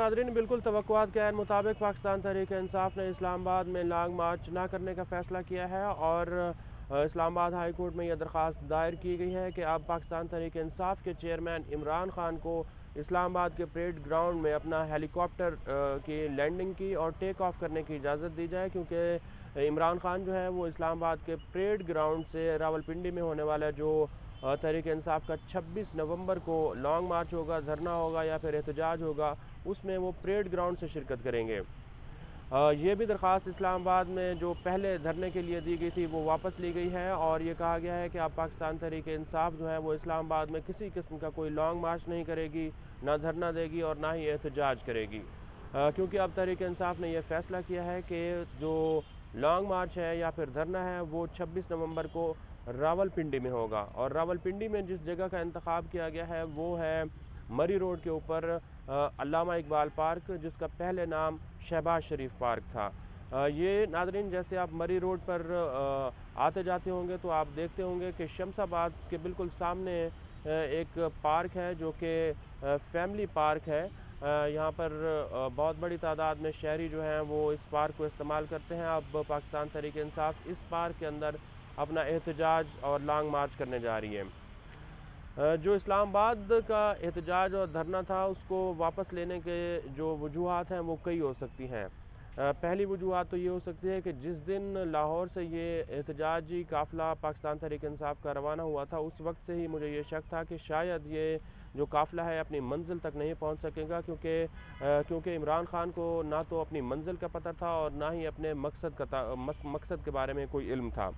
नाज़रीन, बिल्कुल तवक्कुआत के मुताबिक पाकिस्तान तहरीक इंसाफ ने इस्लामाबाद में लॉन्ग मार्च ना करने का फ़ैसला किया है और इस्लामाबाद हाई कोर्ट में यह दरख्वास्त दायर की गई है कि अब पाकिस्तान तहरीक इंसाफ के चेयरमैन इमरान खान को इस्लामाबाद के परेड ग्राउंड में अपना हेलीकॉप्टर की लैंडिंग की और टेक ऑफ करने की इजाज़त दी जाए, क्योंकि इमरान खान जो है वो इस्लामाबाद के परेड ग्राउंड से रावलपिंडी में होने वाला जो तहरीक इंसाफ का 26 नवंबर को लॉन्ग मार्च होगा, धरना होगा या फिर एहतजाज होगा, उसमें वो परेड ग्राउंड से शिरकत करेंगे। ये भी दरख्वास्त इस्लामाबाद में जो पहले धरने के लिए दी गई थी वो वापस ली गई है और ये कहा गया है कि अब पाकिस्तान तहरीक इंसाफ जो है वो इस्लामाबाद में किसी किस्म का कोई लॉन्ग मार्च नहीं करेगी, ना धरना देगी और ना ही एहतजाज करेगी, क्योंकि अब तहरीक इंसाफ ने यह फ़ैसला किया है कि जो लॉन्ग मार्च है या फिर धरना है वो 26 नवंबर को रावलपिंडी में होगा। और रावलपिंडी में जिस जगह का इंतखाब किया गया है वो है मरी रोड के ऊपर अल्लामा इकबाल पार्क, जिसका पहले नाम शहबाज शरीफ पार्क था। ये नाज़रीन, जैसे आप मरी रोड पर आते जाते होंगे तो आप देखते होंगे कि शमसाबाद के बिल्कुल सामने एक पार्क है जो कि फैमिली पार्क है। यहाँ पर बहुत बड़ी तादाद में शहरी जो हैं वो इस पार्क को इस्तेमाल करते हैं। अब पाकिस्तान तहरीक इंसाफ इस पार्क के अंदर अपना एहतजाज और लॉन्ग मार्च करने जा रही है। जो इस्लामाबाद का एहतजाज और धरना था उसको वापस लेने के जो वजूहात हैं वो कई हो सकती हैं। पहली वजूहात तो ये हो सकती है कि जिस दिन लाहौर से ये एहतजाजी काफ़िला पाकिस्तान तहरीक इंसाफ का रवाना हुआ था उस वक्त से ही मुझे ये शक था कि शायद ये जो काफ़िला है अपनी मंजिल तक नहीं पहुंच सकेगा, क्योंकि इमरान खान को ना तो अपनी मंजिल का पता था और ना ही अपने मकसद के बारे में कोई इल्म था।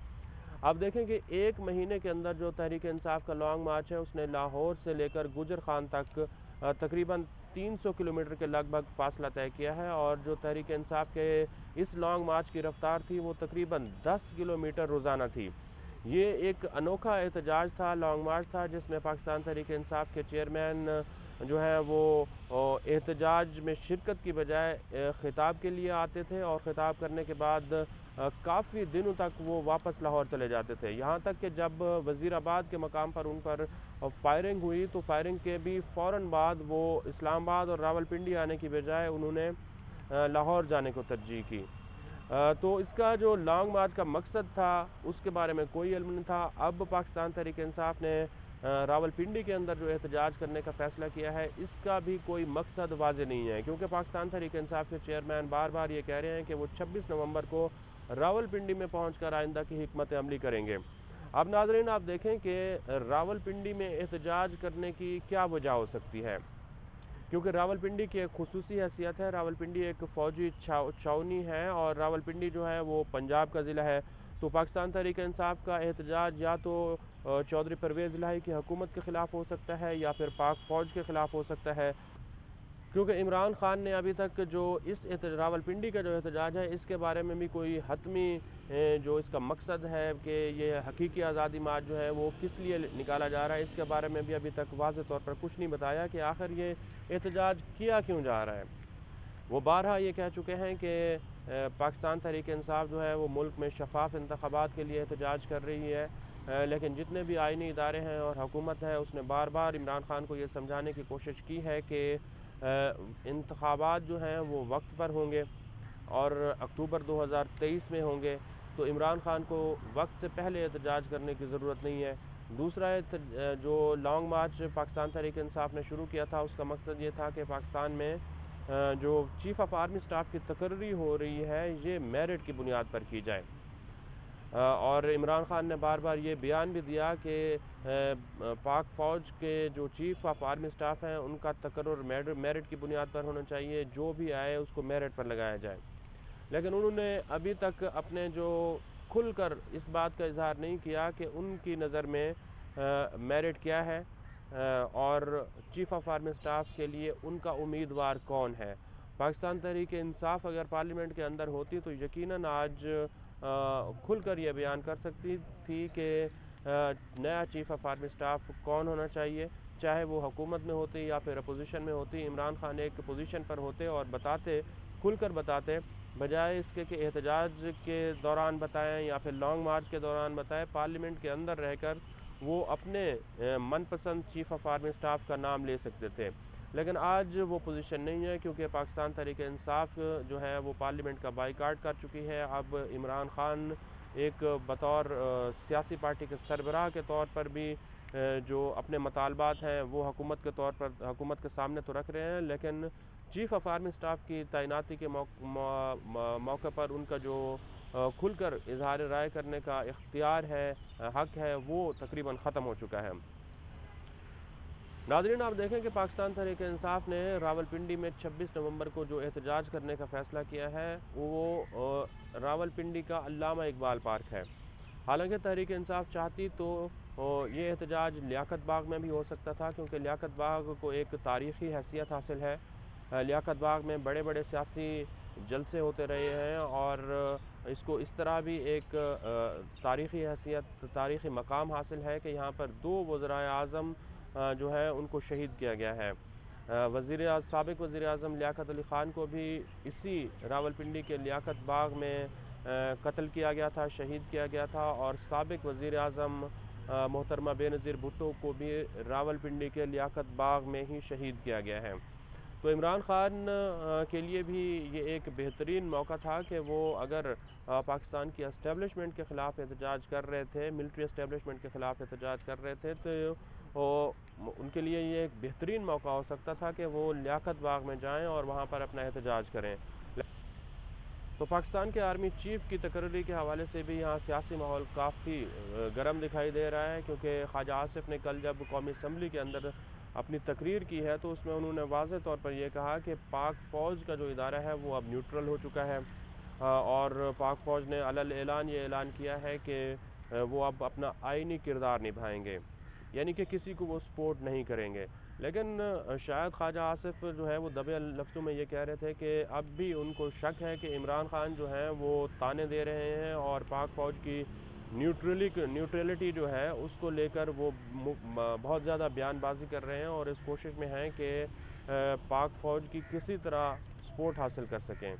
अब देखें कि एक महीने के अंदर जो तहरीक इंसाफ का लॉन्ग मार्च है उसने लाहौर से लेकर गुजर खान तक तकरीबन 300 किलोमीटर के लगभग फासला तय किया है और जो तहरीक इंसाफ के इस लॉन्ग मार्च की रफ्तार थी वो तकरीबन 10 किलोमीटर रोज़ाना थी। ये एक अनोखा एहतजाज था, लॉन्ग मार्च था, जिसमें पाकिस्तान तहरीक इंसाफ के चेयरमैन जो है वो एहतजाज में शिरकत की बजाय ख़िताब के लिए आते थे और ख़िताब करने के बाद काफ़ी दिनों तक वो वापस लाहौर चले जाते थे। यहाँ तक कि जब वज़ीराबाद के मकाम पर उन पर फायरिंग हुई तो फायरिंग के भी फ़ौरन बाद वो इस्लामाबाद और रावलपिंडी आने की बजाय उन्होंने लाहौर जाने को तरजीह की। तो इसका जो लॉन्ग मार्च का मकसद था उसके बारे में कोई इल्म नहीं था। अब पाकिस्तान तहरीक इंसाफ ने रावलपिंडी के अंदर जो एहतजाज करने का फ़ैसला किया है इसका भी कोई मकसद वाज़ेह नहीं है, क्योंकि पाकिस्तान तहरीक इंसाफ के चेयरमैन बार बार ये कह रहे हैं कि वो 26 नवंबर को रावलपिंडी में पहुंचकर आइंदा की हिकमत अमली करेंगे। अब नाज़रीन, आप देखें कि रावलपिंडी में एहतजाज करने की क्या वजह हो सकती है, क्योंकि रावलपिंडी की एक खुसूसी हैसियत है। रावलपिंडी एक फ़ौजी छावनी है और रावलपिंडी जो है वो पंजाब का ज़िला है। तो पाकिस्तान तहरीक इंसाफ का एहतजाज या तो चौधरी परवेज़ इलाही की हुकूमत के ख़िलाफ़ हो सकता है या फिर पाक फ़ौज के ख़िलाफ़ हो सकता है, क्योंकि इमरान खान ने अभी तक जो इस रावलपिंडी का जो एहतजाज है इसके बारे में भी कोई हतमी जो इसका मकसद है कि ये हकीकी आज़ादी मार्च जो है वो किस लिए निकाला जा रहा है, इसके बारे में भी अभी तक वाज़ेह तौर पर कुछ नहीं बताया कि आखिर ये एहतजाज किया क्यों जा रहा है। वो बारहा ये कह चुके हैं कि पाकिस्तान तहरीक इंसाफ जो है वो मुल्क में शफाफ इंतखाबात के लिए एहतजाज कर रही है, लेकिन जितने भी आइनी इदारे हैं और हुकूमत है उसने बार बार इमरान खान को ये समझाने की कोशिश की है कि इंतखाबात जो हैं वो वक्त पर होंगे और अक्टूबर 2023 में होंगे, तो इमरान खान को वक्त से पहले एहतजाज करने की ज़रूरत नहीं है। दूसरा जो लॉन्ग मार्च पाकिस्तान तहरीक इंसाफ ने शुरू किया था उसका मकसद ये था कि पाकिस्तान में जो चीफ़ ऑफ आर्मी स्टाफ की तकर्री हो रही है ये मेरिट की बुनियाद पर की जाए। और इमरान खान ने बार बार ये बयान भी दिया कि पाक फ़ौज के जो चीफ़ ऑफ आर्मी स्टाफ हैं उनका तकर्रुर मेरिट की बुनियाद पर होना चाहिए, जो भी आए उसको मेरिट पर लगाया जाए। लेकिन उन्होंने अभी तक अपने जो खुलकर इस बात का इजहार नहीं किया कि उनकी नज़र में मेरिट क्या है और चीफ़ ऑफ आर्मी स्टाफ के लिए उनका उम्मीदवार कौन है। पाकिस्तान तहरीक इंसाफ अगर पार्लियामेंट के अंदर होती तो यकीनन आज खुलकर यह बयान कर सकती थी कि नया चीफ़ ऑफ आर्मी स्टाफ कौन होना चाहिए, चाहे वो हुकूमत में होती या फिर अपोजिशन में होती। इमरान खान एक पोजीशन पर होते और बताते, खुलकर बताते, बजाय इसके कि एहतजाज के दौरान बताएं या फिर लॉन्ग मार्च के दौरान बताएं, पार्लियामेंट के अंदर रहकर वो अपने मनपसंद चीफ़ ऑफ आर्मी स्टाफ का नाम ले सकते थे। لیکن آج وہ پوزیشن نہیں ہے، کیونکہ پاکستان تحریک انصاف جو ہے وہ پارلیمنٹ کا بائیکاٹ کر چکی ہے۔ اب عمران خان ایک بطور سیاسی پارٹی کے سربراہ کے طور پر بھی جو اپنے مطالبات ہیں وہ حکومت کے طور پر حکومت کے سامنے تو رکھ رہے ہیں، لیکن چیف آف آرمی اسٹاف کی تعیناتی کے موقع پر ان کا جو کھل کر اظہار رائے کرنے کا اختیار ہے، حق ہے، وہ تقریباً ختم ہو چکا ہے۔ ناظرین، آپ دیکھیں کہ پاکستان تحریک انصاف نے راولپنڈی میں 26 نومبر کو جو احتجاج کرنے کا فیصلہ کیا ہے وہ راولپنڈی کا علامہ اقبال پارک ہے۔ حالانکہ تحریک انصاف چاہتی تو یہ احتجاج لیاقت باغ میں بھی ہو سکتا تھا، کیونکہ لیاقت باغ کو ایک تاریخی حیثیت حاصل ہے۔ لیاقت باغ میں بڑے بڑے سیاسی جلسے ہوتے رہے ہیں اور اس کو اس طرح بھی ایک تاریخی حیثیت، تاریخی مقام حاصل ہے کہ یہاں پر 2 وزرائے اعظم جو ہے ان کو شہید کیا گیا ہے۔ سابق وزیر اعظم لیاقت علی خان کو بھی اسی راولپنڈی کے لیاقت باغ میں قتل کیا گیا تھا، شہید کیا گیا تھا، اور سابق وزیر اعظم محترمہ بے نظیر بھٹو کو بھی راولپنڈی کے لیاقت باغ میں ہی شہید کیا گیا ہے۔ تو عمران خان کے لیے بھی یہ ایک بہترین موقع تھا کہ وہ اگر پاکستان کی اسٹیبلشمنٹ کے خلاف احتجاج کر رہے تھے، ملٹری اسٹیبلشمنٹ کے خلاف احتجاج کر رہے تھے، تو ان کے لیے یہ ایک بہترین موقع ہو سکتا تھا کہ وہ لیاقت باغ میں جائیں اور وہاں پر اپنا احتجاج کریں۔ تو پاکستان کے آرمی چیف کی تقرری کے حوالے سے بھی یہاں سیاسی ماحول کافی گرم دکھائی دے رہا ہے، کیونکہ خواجہ آصف نے کل جب قومی اسمبلی کے اندر اپنی تقریر کی ہے تو اس میں انہوں نے واضح طور پر یہ کہا کہ پاک فوج کا جو ادارہ ہے وہ اب نیوٹرل ہو چکا ہے، اور پاک فوج نے علی اعلان یہ اعلان کیا ہے کہ وہ اب اپنا آئینی کردار نبھائیں گے، یعنی کہ کسی کو وہ سپورٹ نہیں کریں گے۔ لیکن شاید خواجہ آصف جو ہے وہ دبے لفظوں میں یہ کہہ رہے تھے کہ اب بھی ان کو شک ہے کہ عمران خان جو ہیں وہ تانے دے رہے ہیں اور پاک فوج کی نیوٹرلٹی جو ہے اس کو لے کر وہ بہت زیادہ بیان بازی کر رہے ہیں اور اس کوشش میں ہیں کہ پاک فوج کی کسی طرح سپورٹ حاصل کر سکیں،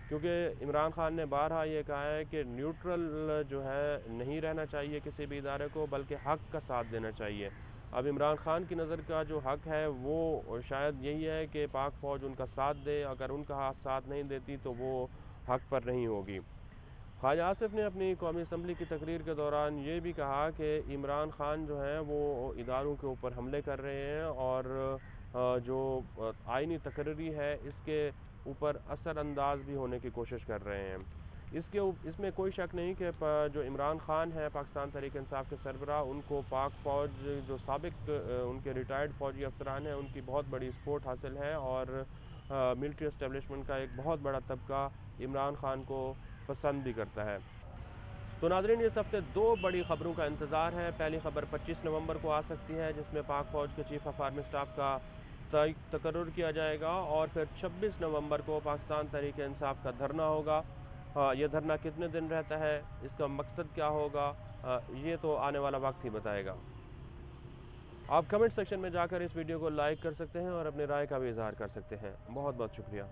کیونکہ عمران خان نے بارہا یہ کہا ہے کہ نیوٹرل جو ہے نہیں رہنا چاہیے کسی بھی ادارے کو، بلکہ حق کا ساتھ دینا چاہیے۔ اب عمران خان کی نظر کا جو حق ہے وہ شاید یہی ہے کہ پاک فوج ان کا ساتھ دے، اگر ان کا ساتھ نہیں دیتی تو وہ حق پر نہیں ہوگی۔ خواجہ آصف نے اپنی قومی اسمبلی کی تقریر کے دوران یہ بھی کہا کہ عمران خان جو ہیں وہ اداروں کے اوپر حملے کر رہے ہیں اور جو آئینی تقرری ہے اس کے اوپر اثر انداز بھی ہونے کی کوشش کر رہے ہیں۔ اس میں کوئی شک نہیں کہ جو عمران خان ہے پاکستان تحریک انصاف کے سربراہ، ان کو پاک فوج جو سابق ان کے ریٹائرڈ فوجی افسران ہیں ان کی بہت بڑی سپورٹ حاصل ہے، اور ملٹری اسٹیبلشمنٹ کا ایک بہت بڑا طبقہ عمران خان کو پسند بھی کرتا ہے۔ تو ناظرین، اس ہفتے 2 بڑی خبروں کا انتظار ہے۔ پہلی خبر 25 نومبر کو آ سکتی ہے جس میں پاک فوج کے چیف آف آرمی اسٹاف کا تقرر کیا جائے گا، اور پھر 26 نومبر کو پاکستان تحریک انصاف کا دھرنا ہوگا۔ یہ دھرنا کتنے دن رہتا ہے، اس کا مقصد کیا ہوگا، یہ تو آنے والا وقت ہی بتائے گا۔ آپ کمنٹ سیکشن میں جا کر اس ویڈیو کو لائک کر سکتے ہیں اور اپنی رائے کا بھی اظہار کر سکتے ہیں۔ بہت بہت شکریہ۔